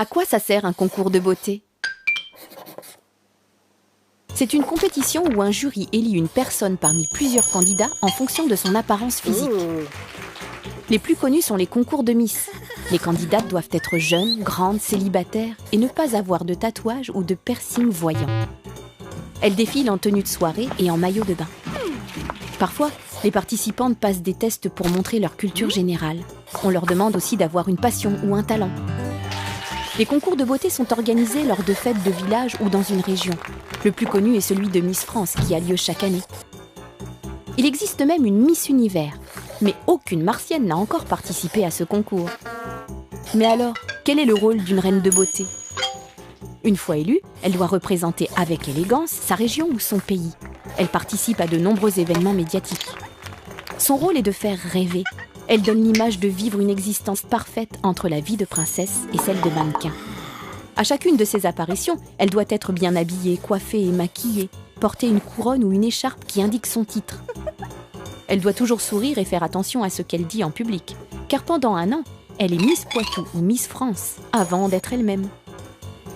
À quoi ça sert un concours de beauté? C'est une compétition où un jury élit une personne parmi plusieurs candidats en fonction de son apparence physique. Les plus connus sont les concours de Miss. Les candidates doivent être jeunes, grandes, célibataires et ne pas avoir de tatouages ou de piercings voyants. Elles défilent en tenue de soirée et en maillot de bain. Parfois, les participantes passent des tests pour montrer leur culture générale. On leur demande aussi d'avoir une passion ou un talent. Les concours de beauté sont organisés lors de fêtes de village ou dans une région. Le plus connu est celui de Miss France qui a lieu chaque année. Il existe même une Miss Univers, mais aucune Martienne n'a encore participé à ce concours. Mais alors, quel est le rôle d'une reine de beauté? Une fois élue, elle doit représenter avec élégance sa région ou son pays. Elle participe à de nombreux événements médiatiques. Son rôle est de faire rêver. Elle donne l'image de vivre une existence parfaite entre la vie de princesse et celle de mannequin. À chacune de ses apparitions, elle doit être bien habillée, coiffée et maquillée, porter une couronne ou une écharpe qui indique son titre. Elle doit toujours sourire et faire attention à ce qu'elle dit en public, car pendant un an, elle est Miss Poitou ou Miss France, avant d'être elle-même.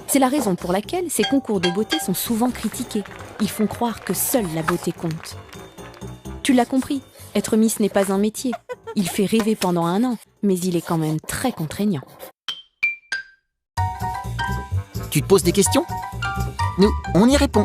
C'est la raison pour laquelle ces concours de beauté sont souvent critiqués. Ils font croire que seule la beauté compte. Tu l'as compris, être Miss n'est pas un métier. Il fait rêver pendant un an, mais il est quand même très contraignant. Tu te poses des questions? Nous, on y répond.